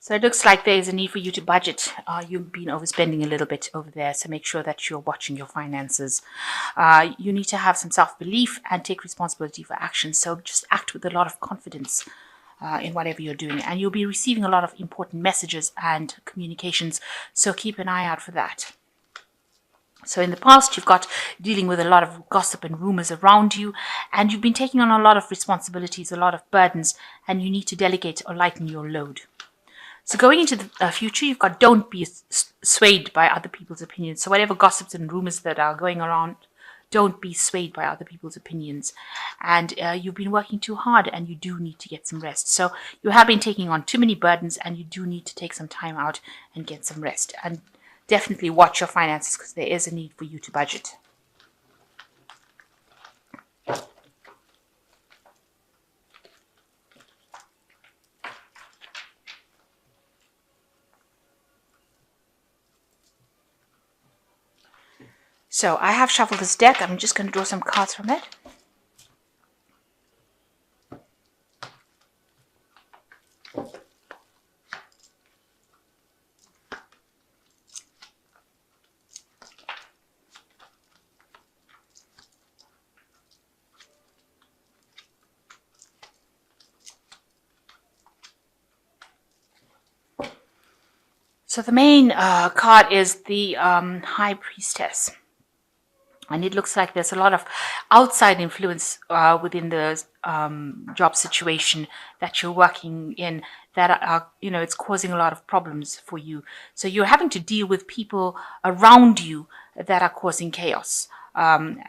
So it looks like there is a need for you to budget. You've been overspending a little bit over there, so make sure that you're watching your finances. You need to have some self-belief and take responsibility for action. So just act with a lot of confidence in whatever you're doing. And you'll be receiving a lot of important messages and communications, so keep an eye out for that. So in the past, you've got dealing with a lot of gossip and rumors around you, and you've been taking on a lot of responsibilities, a lot of burdens, and you need to delegate or lighten your load. So going into the future, you've got don't be swayed by other people's opinions. So whatever gossips and rumors that are going around, don't be swayed by other people's opinions. And you've been working too hard and you do need to get some rest. So you have been taking on too many burdens and you do need to take some time out and get some rest. And definitely watch your finances because there is a need for you to budget. So I have shuffled this deck. I'm just going to draw some cards from it. So the main card is the High Priestess. And it looks like there's a lot of outside influence within the job situation that you're working in that are, it's causing a lot of problems for you. So you're having to deal with people around you that are causing chaos. And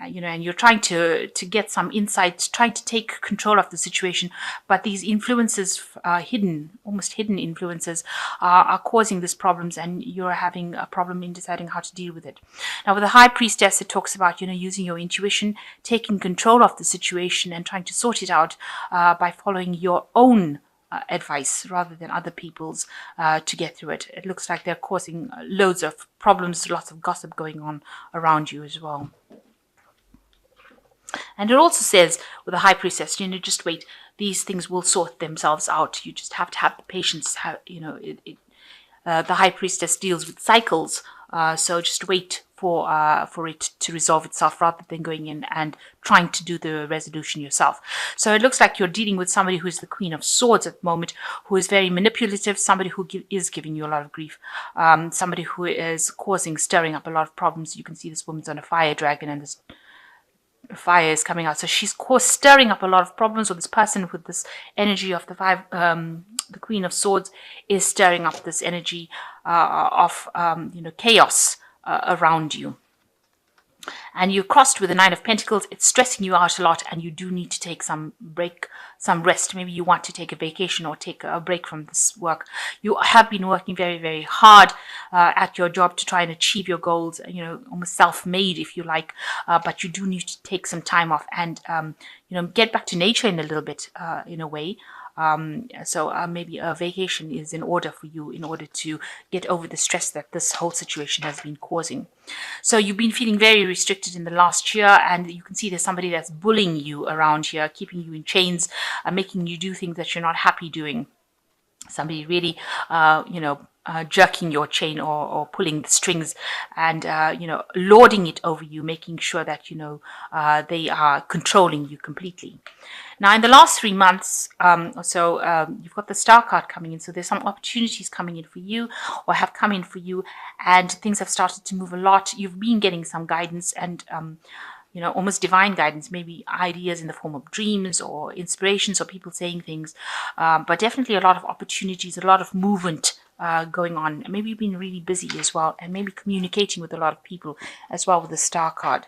you're trying to get some insights, trying to take control of the situation, but these influences, almost hidden influences, are causing these problems, and you're having a problem in deciding how to deal with it. Now, with the High Priestess, it talks about, using your intuition, taking control of the situation, and trying to sort it out by following your own advice rather than other people's to get through it. It looks like they're causing loads of problems, lots of gossip going on around you as well. And it also says with the High Priestess, just wait. These things will sort themselves out. You just have to have the patience. The High Priestess deals with cycles, so just wait for it to resolve itself rather than going in and trying to do the resolution yourself. So it looks like you're dealing with somebody who is the Queen of Swords at the moment, who is very manipulative, somebody who is giving you a lot of grief, somebody who is stirring up a lot of problems. You can see this woman's on a fire dragon and this fire is coming out. So she's stirring up a lot of problems, or this person with this energy of the Queen of Swords is stirring up this energy of chaos around you. And you're crossed with the Nine of Pentacles. It's stressing you out a lot, and you do need to take some break, some rest. Maybe you want to take a vacation or take a break from this work. You have been working very, very hard at your job to try and achieve your goals, almost self-made, if you like, but you do need to take some time off and, get back to nature in a little bit, in a way. So maybe a vacation is in order for you in order to get over the stress that this whole situation has been causing. So you've been feeling very restricted in the last year, and you can see there's somebody that's bullying you around here, keeping you in chains, making you do things that you're not happy doing. Somebody really, jerking your chain or pulling the strings and, lording it over you, making sure that, they are controlling you completely. Now, in the last 3 months or so, you've got the Star card coming in. So there's some opportunities coming in for you or have come in for you, and things have started to move a lot. You've been getting some guidance and, almost divine guidance, maybe ideas in the form of dreams or inspirations or people saying things, but definitely a lot of opportunities, a lot of movement going on. Maybe you've been really busy as well, and maybe communicating with a lot of people as well with the Star card.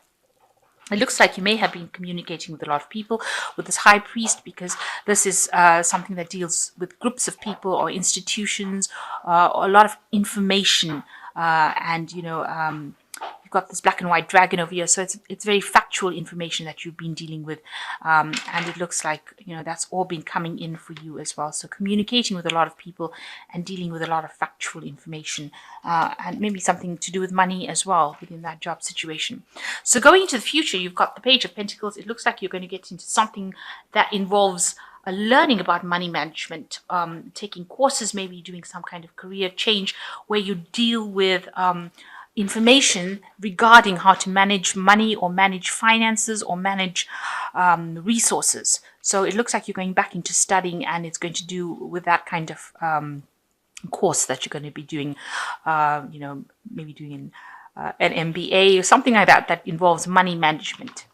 It looks like you may have been communicating with a lot of people with this High Priest, because this is something that deals with groups of people or institutions, or a lot of information, and you've got this black and white dragon over here, so it's very factual information that you've been dealing with, and it looks like that's all been coming in for you as well. So communicating with a lot of people and dealing with a lot of factual information, and maybe something to do with money as well within that job situation. So going into the future, you've got the Page of Pentacles. It looks like you're going to get into something that involves learning about money management, taking courses, maybe doing some kind of career change where you deal with information regarding how to manage money or manage finances or manage resources. So it looks like you're going back into studying, and it's going to do with that kind of course that you're going to be doing, maybe doing an MBA or something like that that involves money management.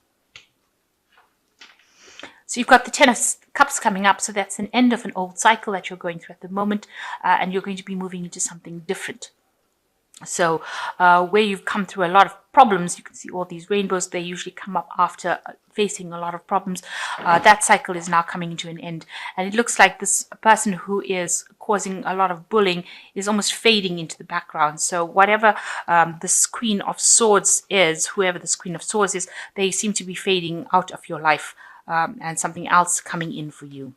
So you've got the Ten of Cups coming up. So that's an end of an old cycle that you're going through at the moment, and you're going to be moving into something different. So where you've come through a lot of problems, you can see all these rainbows, they usually come up after facing a lot of problems. That cycle is now coming to an end. And it looks like this person who is causing a lot of bullying is almost fading into the background. So whatever this Queen of Swords is, whoever this Queen of Swords is, they seem to be fading out of your life, and something else coming in for you.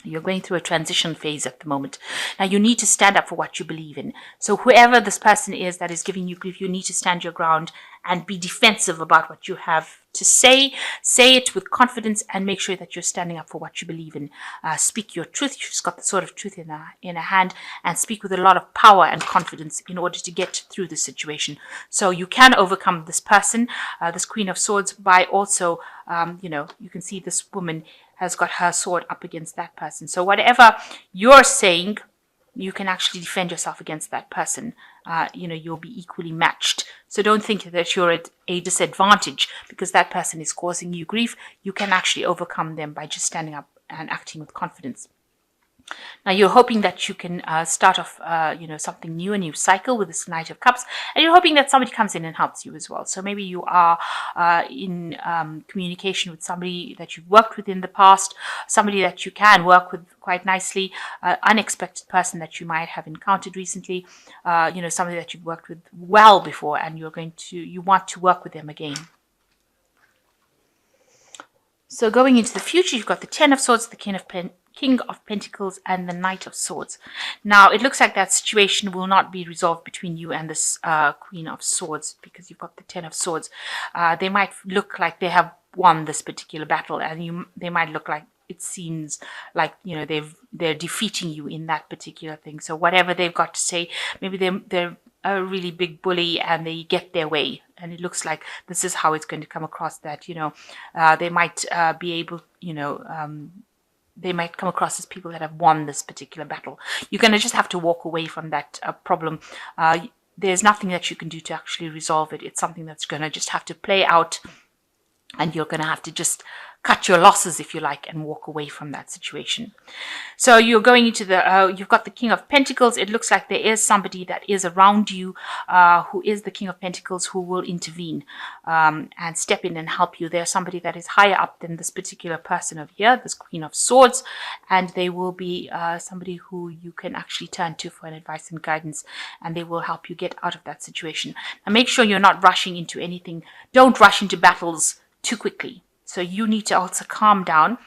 You're going through a transition phase at the moment. Now, you need to stand up for what you believe in. So whoever this person is that is giving you grief, you need to stand your ground and be defensive about what you have to say. Say it with confidence and make sure that you're standing up for what you believe in. Speak your truth. She's got the sword of truth in her hand, and speak with a lot of power and confidence in order to get through the situation. So you can overcome this person, this Queen of Swords, by also, you can see this woman has got her sword up against that person. So whatever you're saying, you can actually defend yourself against that person. You'll be equally matched. So don't think that you're at a disadvantage because that person is causing you grief. You can actually overcome them by just standing up and acting with confidence. Now, you're hoping that you can start off, something new, a new cycle with this Knight of Cups, and you're hoping that somebody comes in and helps you as well. So maybe you are in communication with somebody that you've worked with in the past, somebody that you can work with quite nicely, unexpected person that you might have encountered recently, somebody that you've worked with well before, and you want to work with them again. So going into the future, you've got the Ten of Swords, the King of Pentacles, and the Knight of Swords. Now, it looks like that situation will not be resolved between you and this Queen of Swords because you've got the Ten of Swords. They might look like they have won this particular battle, and they might look like it seems like they're defeating you in that particular thing. So whatever they've got to say, maybe they're a really big bully and they get their way, and it looks like this is how it's going to come across, that they might be able, they might come across as people that have won this particular battle. You're going to just have to walk away from that problem. There's nothing that you can do to actually resolve it. It's something that's going to just have to play out, and you're going to have to just cut your losses, if you like, and walk away from that situation. So you're going into you've got the King of Pentacles. It looks like there is somebody that is around you who is the King of Pentacles, who will intervene and step in and help you. There's somebody that is higher up than this particular person over here, this Queen of Swords, and they will be somebody who you can actually turn to for an advice and guidance, and they will help you get out of that situation. Now, make sure you're not rushing into anything. Don't rush into battles too quickly. So you need to also calm down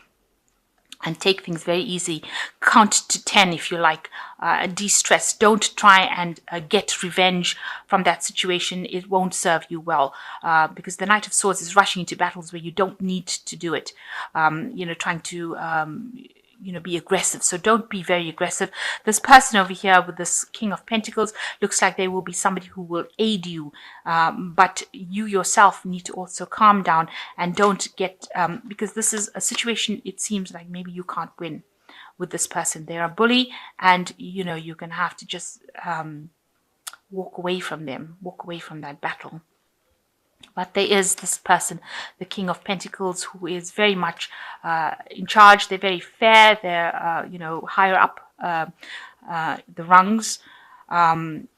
and take things very easy. Count to 10 if you like. De-stress. Don't try and get revenge from that situation. It won't serve you well because the Knight of Swords is rushing into battles where you don't need to do it. Trying to be aggressive. So don't be very aggressive. This person over here with this King of Pentacles looks like they will be somebody who will aid you, but you yourself need to also calm down and don't get, because this is a situation, it seems like maybe you can't win with this person. They're a bully, and you're going to have to just walk away from them, walk away from that battle. But there is this person, the King of Pentacles, who is very much in charge. They're very fair. They're, higher up the rungs.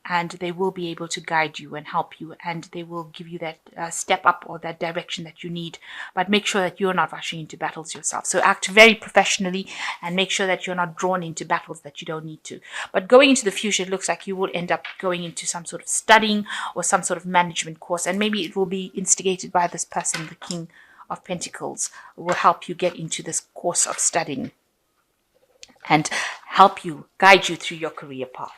And they will be able to guide you and help you. And they will give you that step up or that direction that you need. But make sure that you're not rushing into battles yourself. So act very professionally and make sure that you're not drawn into battles that you don't need to. But going into the future, it looks like you will end up going into some sort of studying or some sort of management course. And maybe it will be instigated by this person, the King of Pentacles, will help you get into this course of studying and help you, guide you through your career path.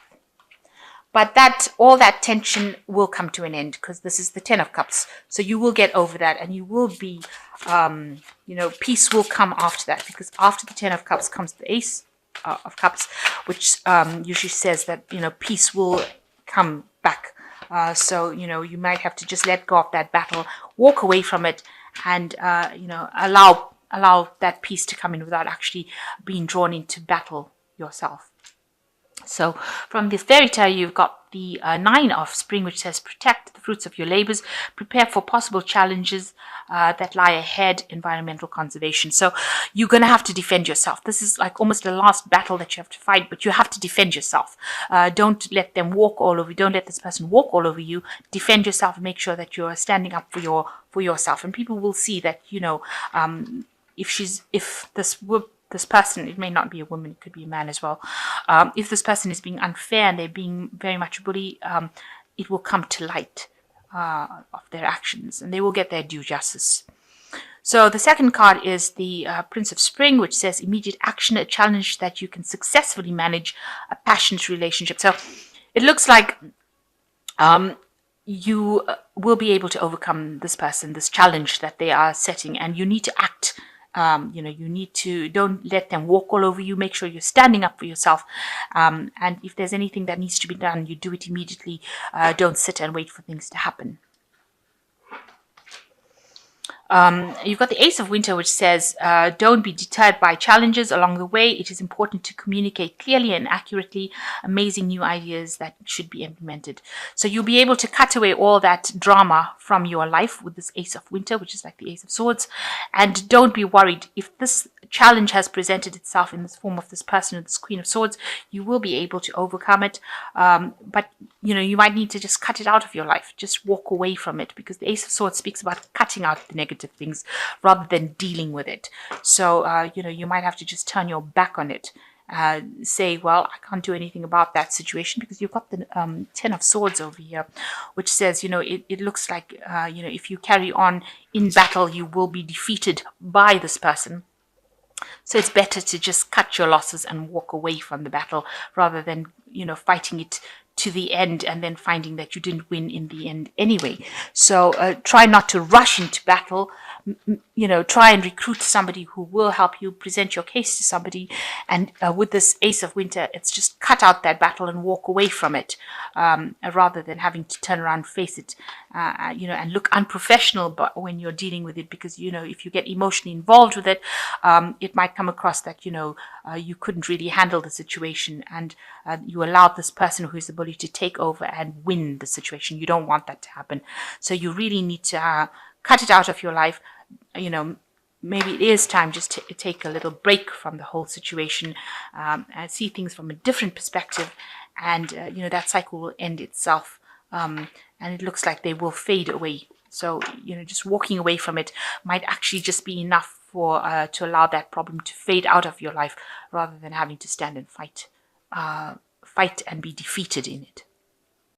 but that all that tension will come to an end, because this is the 10 of Cups. So you will get over that, and you will be, peace will come after that, because after the 10 of Cups comes the Ace of Cups, which usually says that, peace will come back. So, you might have to just let go of that battle, walk away from it, and, allow that peace to come in without actually being drawn into battle yourself. So from this fairy tale, you've got the 9 of Spring, which says protect the fruits of your labors, prepare for possible challenges that lie ahead, environmental conservation. So you're going to have to defend yourself. This is like almost the last battle that you have to fight, but you have to defend yourself. Don't let them walk all over you. Don't let this person walk all over you. Defend yourself and make sure that you're standing up for yourself. And people will see that, if this person, it may not be a woman, it could be a man as well. If this person is being unfair and they're being very much a bully, it will come to light of their actions, and they will get their due justice. So the second card is the Prince of Spring, which says immediate action, a challenge that you can successfully manage, a passionate relationship. So it looks like you will be able to overcome this person, this challenge that they are setting, and you need to act. You need to, don't let them walk all over you. Make sure you're standing up for yourself. And if there's anything that needs to be done, you do it immediately. Don't sit and wait for things to happen. You've got the Ace of Winter, which says, don't be deterred by challenges along the way. It is important to communicate clearly and accurately amazing new ideas that should be implemented. So you'll be able to cut away all that drama from your life with this Ace of Winter, which is like the Ace of Swords. And don't be worried. If this challenge has presented itself in the form of this person, this Queen of Swords, you will be able to overcome it. But you might need to just cut it out of your life. Just walk away from it, because the Ace of Swords speaks about cutting out the negative things rather than dealing with it. So, you might have to just turn your back on it. Say, well, I can't do anything about that situation, because you've got the 10 of Swords over here, which says, it looks like, if you carry on in battle, you will be defeated by this person. So it's better to just cut your losses and walk away from the battle rather than, fighting it to the end and then finding that you didn't win in the end anyway. So try not to rush into battle. Try and recruit somebody who will help you, present your case to somebody. And with this Ace of Winter, it's just cut out that battle and walk away from it, rather than having to turn around, face it, and look unprofessional but when you're dealing with it, because, if you get emotionally involved with it, it might come across that, you couldn't really handle the situation, and you allowed this person who is the bully to take over and win the situation. You don't want that to happen. So you really need to cut it out of your life. Maybe it is time just to take a little break from the whole situation, and see things from a different perspective, and that cycle will end itself, and it looks like they will fade away. So just walking away from it might actually just be enough for to allow that problem to fade out of your life, rather than having to stand and fight and be defeated in it.